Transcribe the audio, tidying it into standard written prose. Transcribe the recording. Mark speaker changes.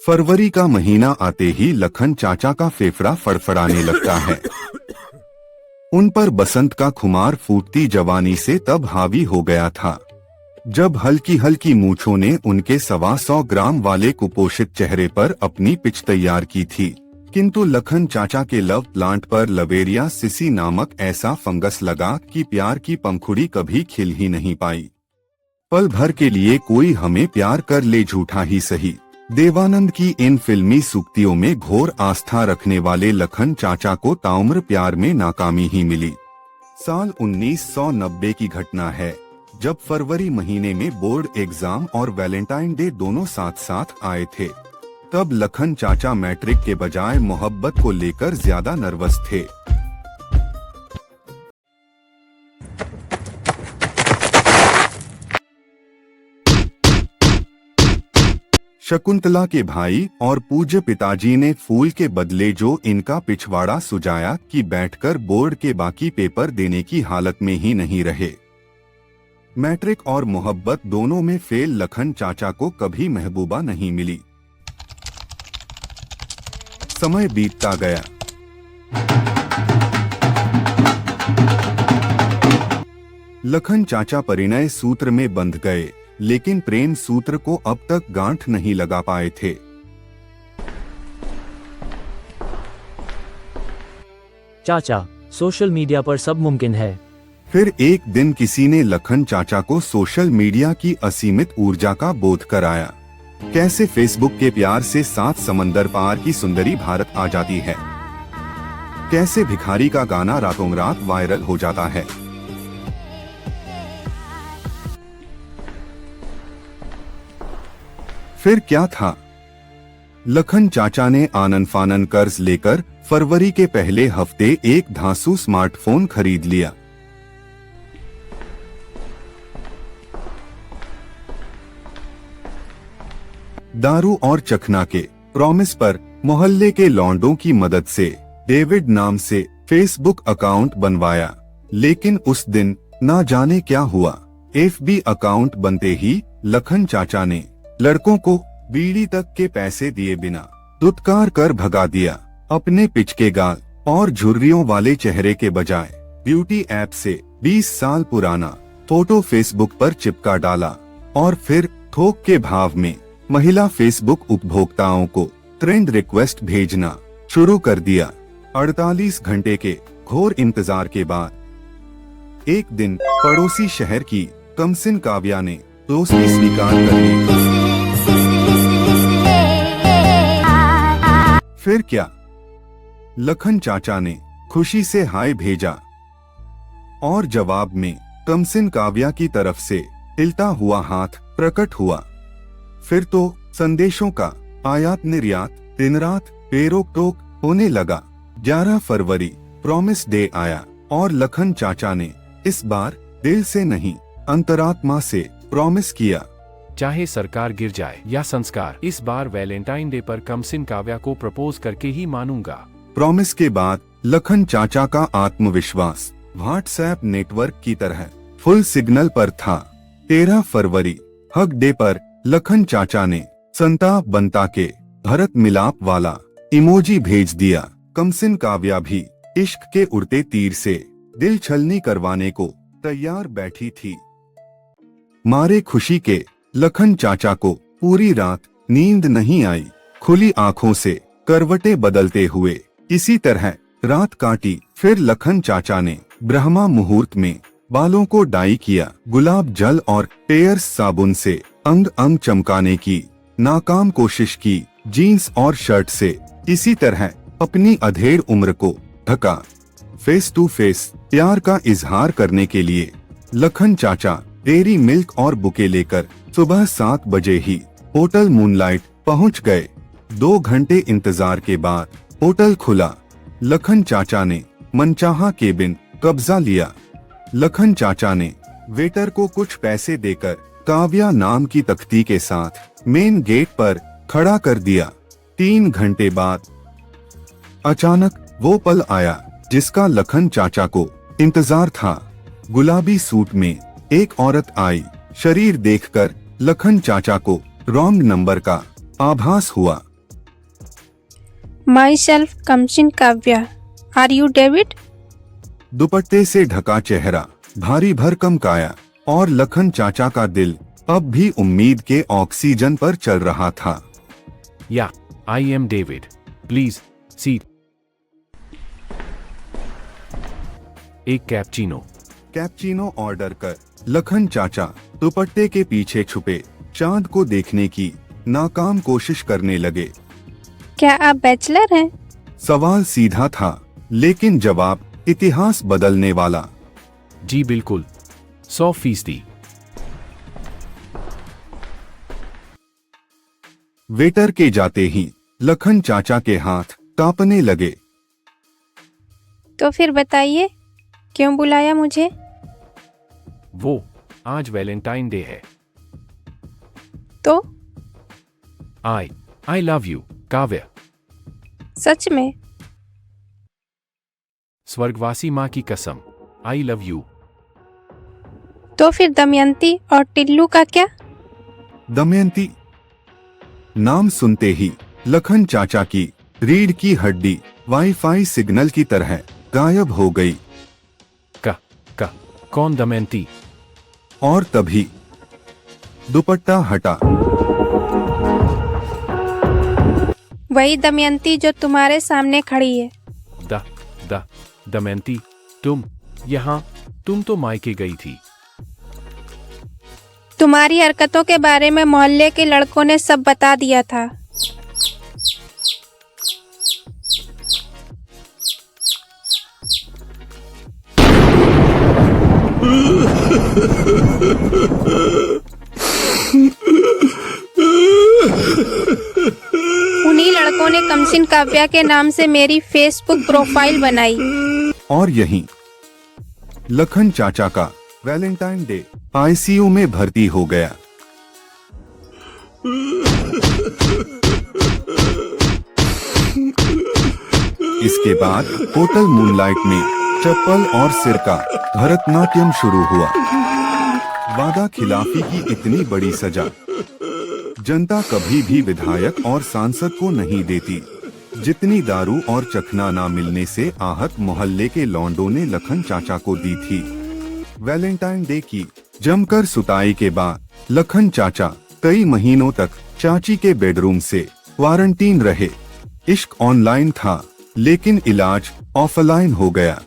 Speaker 1: फरवरी का महीना आते ही लखन चाचा का फेफड़ा फड़फड़ाने लगता है। उन पर बसंत का खुमार फूटती जवानी से तब हावी हो गया था, जब हल्की हल्की मूंछों ने उनके 125 ग्राम वाले कुपोषित चेहरे पर अपनी पिच तैयार की थी। किंतु लखन चाचा के लव प्लांट पर लवेरिया सिसी नामक ऐसा फंगस लगा कि प्यार की पंखुड़ी कभी खिल ही नहीं पाई। पल भर के लिए कोई हमें प्यार कर ले, झूठा ही सही। देवानंद की इन फिल्मी सूक्तियों में घोर आस्था रखने वाले लखन चाचा को ताउम्र प्यार में नाकामी ही मिली। साल 1990 की घटना है, जब फरवरी महीने में बोर्ड एग्जाम और वैलेंटाइन डे दोनों साथ साथ आए थे। तब लखन चाचा मैट्रिक के बजाय मोहब्बत को लेकर ज्यादा नर्वस थे। शकुंतला के भाई और पूज्य पिताजी ने फूल के बदले जो इनका पिछवाड़ा सुझाया कि बैठकर बोर्ड के बाकी पेपर देने की हालत में ही नहीं रहे। मैट्रिक और मोहब्बत दोनों में फेल लखन चाचा को कभी महबूबा नहीं मिली। समय बीतता गया। लखन चाचा परिणय सूत्र में बंध गए, लेकिन प्रेम सूत्र को अब तक गांठ नहीं लगा पाए थे।
Speaker 2: चाचा, सोशल मीडिया पर सब मुमकिन है।
Speaker 1: फिर एक दिन किसी ने लखन चाचा को सोशल मीडिया की असीमित ऊर्जा का बोध कराया। कैसे फेसबुक के प्यार से 7 समंदर पार की सुंदरी भारत आ जाती है, कैसे भिखारी का गाना रातों रात वायरल हो जाता है। फिर क्या था? लखन चाचा ने आनन फानन कर्ज लेकर फरवरी के पहले हफ्ते एक धांसू स्मार्टफोन खरीद लिया। दारू और चखना के प्रॉमिस पर मोहल्ले के लौंडों की मदद से डेविड नाम से फेसबुक अकाउंट बनवाया। लेकिन उस दिन ना जाने क्या हुआ, एफबी अकाउंट बनते ही लखन चाचा ने लड़कों को बीड़ी तक के पैसे दिए बिना दुत्कार कर भगा दिया। अपने पिचके गाल और झुर्रियों वाले चेहरे के बजाय ब्यूटी ऐप से 20 साल पुराना फोटो फेसबुक पर चिपका डाला और फिर थोक के भाव में महिला फेसबुक उपभोक्ताओं को ट्रेंड रिक्वेस्ट भेजना शुरू कर दिया। 48 घंटे के घोर इंतजार के बाद एक दिन पड़ोसी शहर की कमसिन काव्या ने दोस्ती स्वीकार कर ली। फिर क्या? लखन चाचा ने खुशी से हाय भेजा और जवाब में कमसिन काव्या की तरफ से हिलता हुआ हाथ प्रकट हुआ। फिर तो संदेशों का आयात निर्यात दिन रात बेरोक टोक होने लगा। 11 फरवरी प्रॉमिस डे आया और लखन चाचा ने इस बार दिल से नहीं अंतरात्मा से प्रॉमिस किया,
Speaker 3: चाहे सरकार गिर जाए या संस्कार, इस बार वैलेंटाइन डे पर कमसिन काव्या को प्रपोज करके ही मानूंगा।
Speaker 1: प्रॉमिस के बाद लखन चाचा का आत्मविश्वास व्हाट्सएप नेटवर्क की तरह फुल सिग्नल पर था। 13 फरवरी हग डे पर लखन चाचा ने संताप बनता के भरत मिलाप वाला इमोजी भेज दिया। कमसिन काव्या भी इश्क के उड़ते तीर से दिल छलनी करवाने को तैयार बैठी थी। मारे खुशी के लखन चाचा को पूरी रात नींद नहीं आई। खुली आंखों से करवटें बदलते हुए इसी तरह रात काटी। फिर लखन चाचा ने ब्रह्मा मुहूर्त में बालों को डाई किया। गुलाब जल और पेयर्स साबुन से अंग अंग चमकाने की नाकाम कोशिश की। जीन्स और शर्ट से इसी तरह अपनी अधेड़ उम्र को ढका। फेस टू फेस प्यार का इजहार करने के लिए लखन चाचा डेयरी मिल्क और बुके लेकर सुबह 7 बजे ही होटल मूनलाइट पहुंच गए। 2 घंटे इंतजार के बाद होटल खुला। लखन चाचा ने मनचाहा केबिन कब्जा लिया। लखन चाचा ने वेटर को कुछ पैसे देकर काव्या नाम की तख्ती के साथ मेन गेट पर खड़ा कर दिया। 3 घंटे बाद अचानक वो पल आया जिसका लखन चाचा को इंतजार था। गुलाबी सूट में एक औरत आई। शरीर देखकर लखन चाचा को रॉन्ग नंबर का आभास हुआ।
Speaker 4: माई सेल्फ कमसिन काव्या। Are you David?
Speaker 1: दुपट्टे से ढका चेहरा, भारी भरकम काया और लखन चाचा का दिल अब भी उम्मीद के ऑक्सीजन पर चल रहा था।
Speaker 3: या, I am David, please seat. एक कैप्चिनो
Speaker 1: ऑर्डर कर लखन चाचा दुपट्टे के पीछे छुपे चांद को देखने की नाकाम कोशिश करने लगे।
Speaker 4: क्या आप बैचलर हैं?
Speaker 1: सवाल सीधा था, लेकिन जवाब इतिहास बदलने वाला।
Speaker 3: जी बिल्कुल, 100%।
Speaker 1: वेटर के जाते ही लखन चाचा के हाथ कांपने लगे।
Speaker 4: तो फिर बताइए, क्यों बुलाया मुझे?
Speaker 3: वो आज वैलेंटाइन डे है।
Speaker 4: तो
Speaker 3: आई लव यू काव्या।
Speaker 4: सच में?
Speaker 3: स्वर्गवासी माँ की कसम, आई लव यू।
Speaker 4: तो फिर दमयंती और टिल्लू का क्या?
Speaker 1: दमयंती नाम सुनते ही लखन चाचा की रीढ़ की हड्डी वाईफाई सिग्नल की तरह गायब हो गई।
Speaker 3: कौन दमयंती?
Speaker 1: और तभी दुपट्टा हटा।
Speaker 4: वही दमयंती जो तुम्हारे सामने खड़ी है।
Speaker 3: दमयंती, तुम यहाँ? तुम तो मायके गई थी।
Speaker 4: तुम्हारी हरकतों के बारे में मोहल्ले के लड़कों ने सब बता दिया था। उन्हीं लड़कों ने कमसिन काव्या के नाम से मेरी फेसबुक प्रोफाइल बनाई।
Speaker 1: और यहीं लखन चाचा का वैलेंटाइन डे आईसीयू में भर्ती हो गया। इसके बाद होटल मूनलाइट में चप्पल और सिर का भरतनाट्यम शुरू हुआ। वादा खिलाफी की इतनी बड़ी सजा जनता कभी भी विधायक और सांसद को नहीं देती, जितनी दारू और चखना ना मिलने से आहत मोहल्ले के लौंडों ने लखन चाचा को दी थी। वैलेंटाइन डे की जमकर सुताई के बाद लखन चाचा कई महीनों तक चाची के बेडरूम से क्वारंटीन रहे। इश्क ऑनलाइन था, लेकिन इलाज ऑफलाइन हो गया।